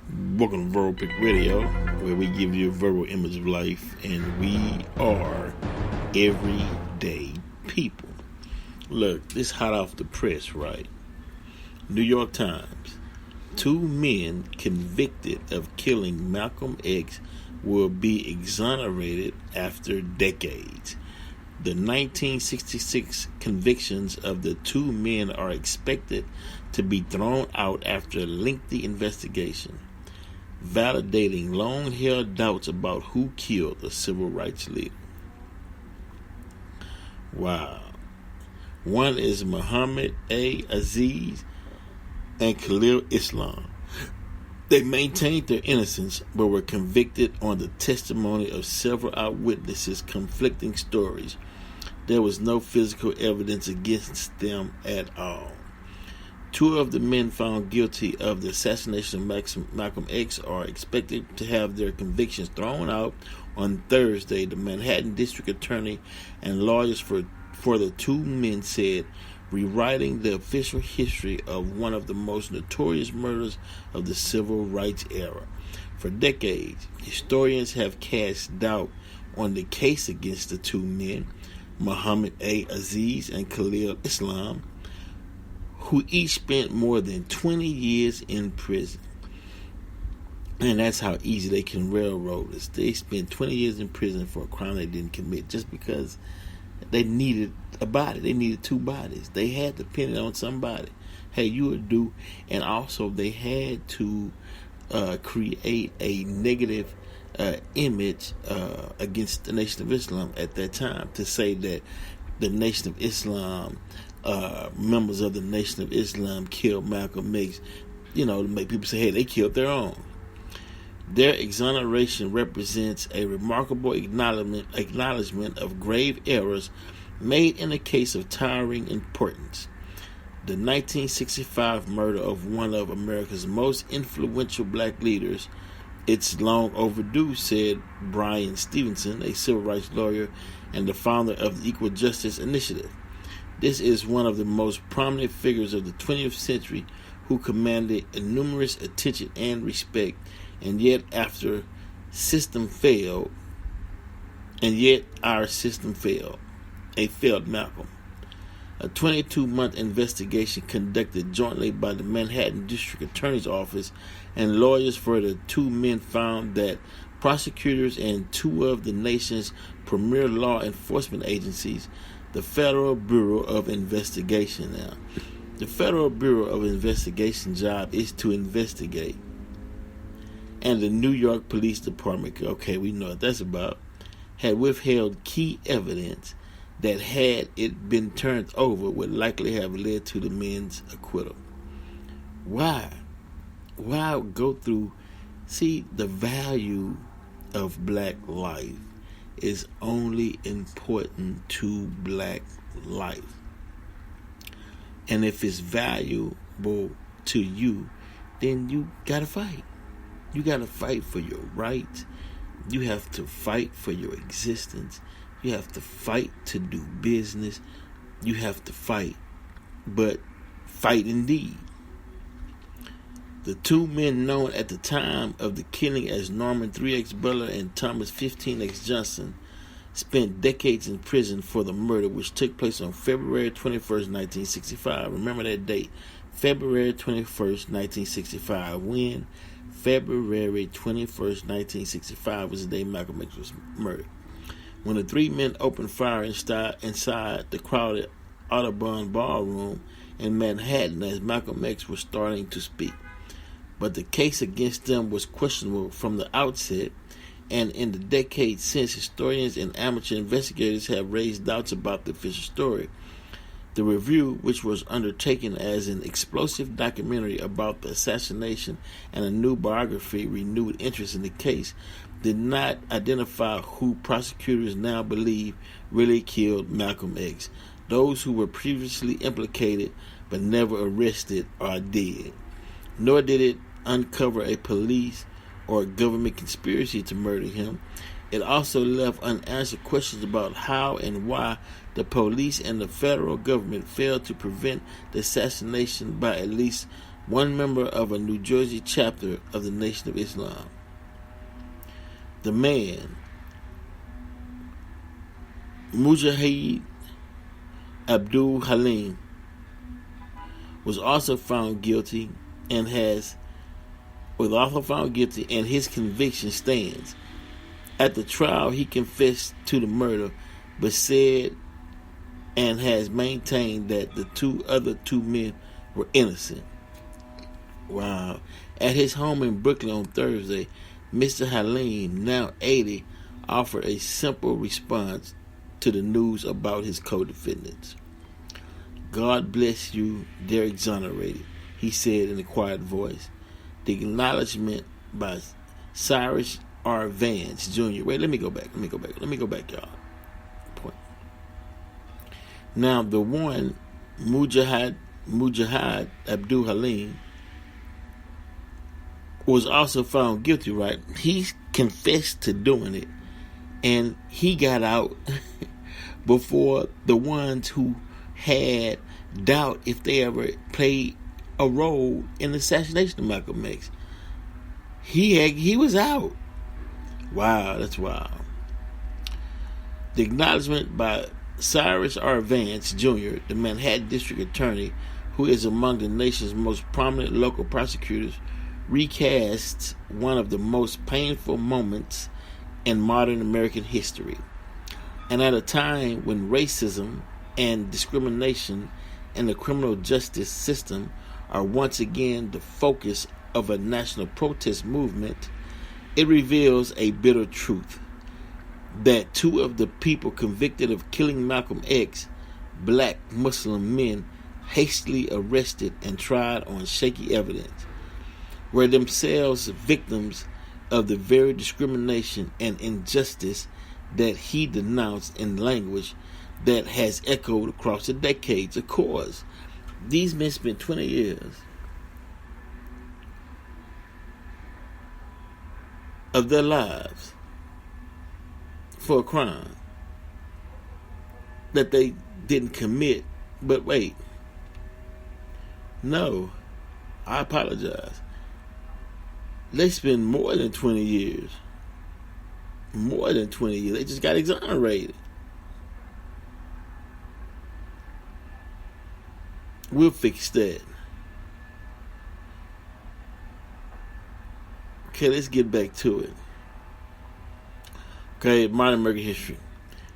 Welcome to Verbal Pick Radio, where we give you a verbal image of life, and we are everyday people. Look, this hot off the press, right? New York Times. 2 men convicted of killing Malcolm X will be exonerated after decades. The 1966 convictions of the 2 men are expected to be thrown out after a lengthy investigation, validating long-held doubts about who killed the civil rights leader. Wow. One is Muhammad A. Aziz and Khalil Islam. They maintained their innocence but were convicted on the testimony of several eyewitnesses' conflicting stories. There was no physical evidence against them at all. 2 of the men found guilty of the assassination of Malcolm X are expected to have their convictions thrown out on Thursday. The Manhattan District Attorney and lawyers for the 2 men said, rewriting the official history of one of the most notorious murders of the civil rights era. For decades, historians have cast doubt on the case against the 2 men, Muhammad A. Aziz and Khalil Islam, who each spent more than 20 years in prison. And that's how easy they can railroad us. They spent 20 years in prison for a crime they didn't commit just because they needed a body. They needed 2 bodies. They had to pin it on somebody. Hey, you would do. And also they had to create a negative image against the Nation of Islam at that time, to say that the Nation of Islam, members of the Nation of Islam killed Malcolm X, to make people say, hey, they killed their own. Their exoneration represents a remarkable acknowledgement of grave errors made in a case of towering importance. The 1965 murder of one of America's most influential black leaders, it's long overdue, said Brian Stevenson, a civil rights lawyer and the founder of the Equal Justice Initiative. This is one of the most prominent figures of the 20th century who commanded numerous attention and respect, and yet our system failed. A failed Malcolm. A 22-month investigation conducted jointly by the Manhattan District Attorney's Office and lawyers for the 2 men found that prosecutors and 2 of the nation's premier law enforcement agencies, the Federal Bureau of Investigation. Now, the Federal Bureau of Investigation job is to investigate. And the New York Police Department, okay, we know what that's about, had withheld key evidence that, had it been turned over, would likely have led to the men's acquittal. Why? Why go through? See, the value of black life is only important to black life. And if it's valuable to you, then you gotta fight. You gotta fight for your rights. You have to fight for your existence. You have to fight to do business. You have to fight, but fight indeed. The 2 men known at the time of the killing as Norman 3X Butler and Thomas 15X Johnson spent decades in prison for the murder, which took place on February 21st, 1965. Remember that date, February 21st, 1965. When? February 21st, 1965 was the day Malcolm X was murdered. When the 3 men opened fire inside the crowded Audubon Ballroom in Manhattan as Malcolm X was starting to speak. But the case against them was questionable from the outset, and in the decades since, historians and amateur investigators have raised doubts about the official story. The review, which was undertaken as an explosive documentary about the assassination and a new biography, renewed interest in the case, did not identify who prosecutors now believe really killed Malcolm X. Those who were previously implicated but never arrested are dead. Nor did it uncover a police or government conspiracy to murder him. It also left unanswered questions about how and why the police and the federal government failed to prevent the assassination by at least one member of a New Jersey chapter of the Nation of Islam. The man, Mujahid Abdul Halim, was also found guilty and his conviction stands. At the trial, he confessed to the murder, but said and has maintained that the other two men were innocent. Wow. At his home in Brooklyn on Thursday, Mr. Halim, now 80, offered a simple response to the news about his co-defendants. God bless you, they're exonerated, he said in a quiet voice. The acknowledgement by Cyrus R. Vance Jr. Wait, let me go back, y'all. Point. Now, the one, Mujahid Abdul Halim, was also found guilty, right? He confessed to doing it, and he got out before the ones who had doubt if they ever played a role in the assassination of Malcolm X. He was out. Wow, that's wild. The acknowledgement by Cyrus R. Vance Jr., the Manhattan District Attorney, who is among the nation's most prominent local prosecutors, recasts one of the most painful moments in modern American history. And at a time when racism and discrimination in the criminal justice system are once again the focus of a national protest movement, it reveals a bitter truth that two of the people convicted of killing Malcolm X, black Muslim men, hastily arrested and tried on shaky evidence, were themselves victims of the very discrimination and injustice that he denounced in language that has echoed across the decades. Of course, these men spent 20 years of their lives for a crime that they didn't commit. But wait, no, I apologize. They spent more than 20 years. More than 20 years. They just got exonerated. We'll fix that. Okay, let's get back to it. Okay, modern American history.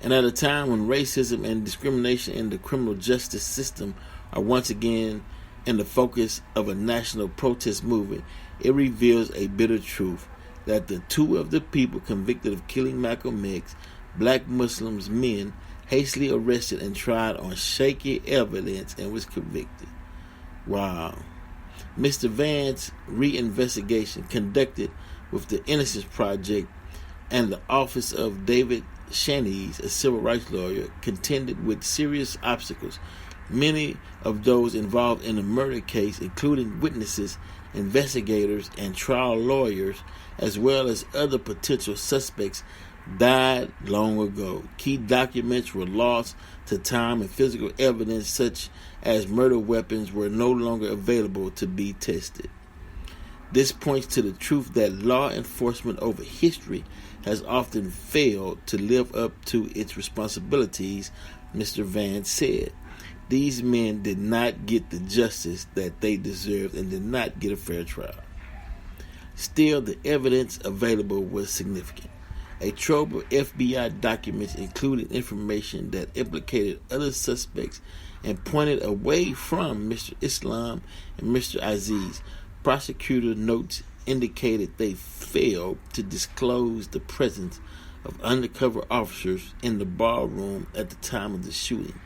And at a time when racism and discrimination in the criminal justice system are once again in the focus of a national protest movement, it reveals a bitter truth that the two of the people convicted of killing Malcolm X, black Muslims men, hastily arrested and tried on shaky evidence and was convicted. Wow. Mr. Vance's reinvestigation conducted with the Innocence Project and the Office of David Shanese, a civil rights lawyer, contended with serious obstacles. Many of those involved in the murder case, including witnesses, investigators, and trial lawyers, as well as other potential suspects, died long ago. Key documents were lost to time, and physical evidence such as murder weapons were no longer available to be tested. This points to the truth that law enforcement over history has often failed to live up to its responsibilities, Mr. Vance said. These men did not get the justice that they deserved and did not get a fair trial. Still, the evidence available was significant. A trove of FBI documents included information that implicated other suspects and pointed away from Mr. Islam and Mr. Aziz. Prosecutor notes indicated they failed to disclose the presence of undercover officers in the ballroom at the time of the shooting.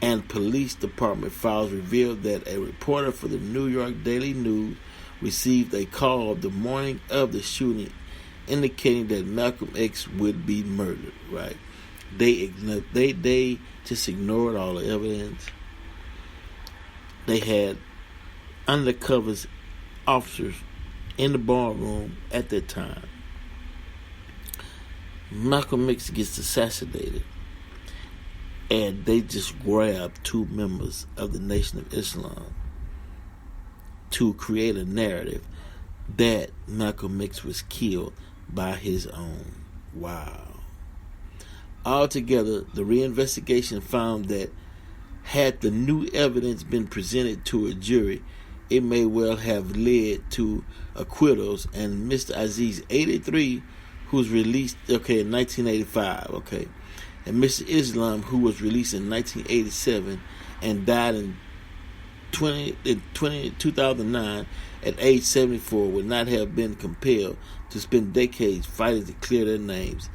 And police department files revealed that a reporter for the New York Daily News received a call the morning of the shooting indicating that Malcolm X would be murdered, right? They just ignored all the evidence. They had undercover officers in the ballroom at that time. Malcolm X gets assassinated, and they just grab two members of the Nation of Islam to create a narrative that Malcolm X was killed by his own. Wow. Altogether, the reinvestigation found that had the new evidence been presented to a jury, it may well have led to acquittals, and Mr. Aziz, 83, who was released in 1985, and Mr. Islam, who was released in 1987 and died in 2009 at age 74, would not have been compelled to spend decades fighting to clear their names.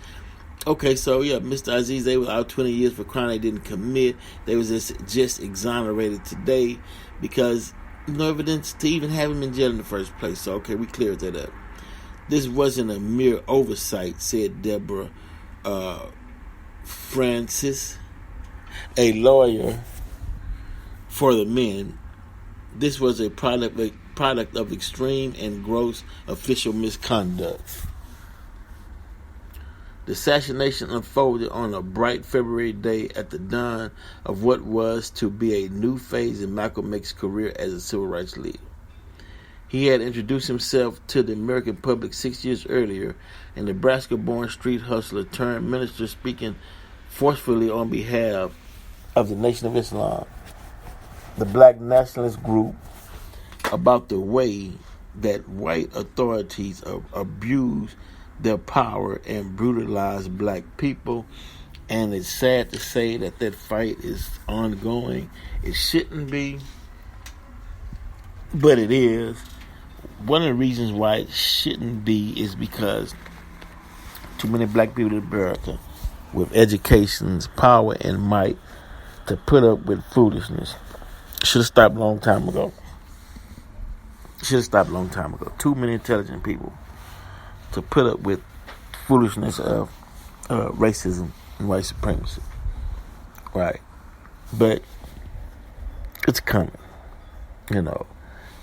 Mr. Aziz, they were out 20 years for crime they didn't commit. They was just exonerated today because no evidence to even have him in jail in the first place. So, we cleared that up. This wasn't a mere oversight, said Deborah Francis, a lawyer for the men. This was a product of extreme and gross official misconduct. The assassination unfolded on a bright February day at the dawn of what was to be a new phase in Malcolm X's career as a civil rights leader. He had introduced himself to the American public 6 years earlier, a Nebraska-born street hustler turned minister speaking forcefully on behalf of the Nation of Islam, the black nationalist group, about the way that white authorities abuse their power and brutalize black people. And it's sad to say that fight is ongoing. It shouldn't be, but it is. One of the reasons why it shouldn't be is because too many black people in America with educations, power, and might to put up with foolishness. Should have stopped a long time ago. Too many intelligent people to put up with foolishness of racism and white supremacy. Right. But it's coming.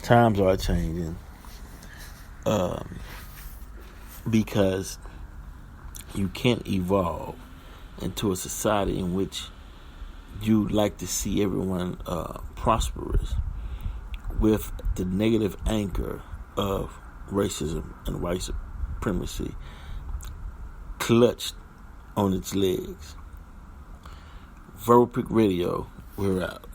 Times are changing. Because you can't evolve into a society in which you like to see everyone prosperous with the negative anchor of racism and white supremacy clutched on its legs. Verbal Pick Radio, we're out.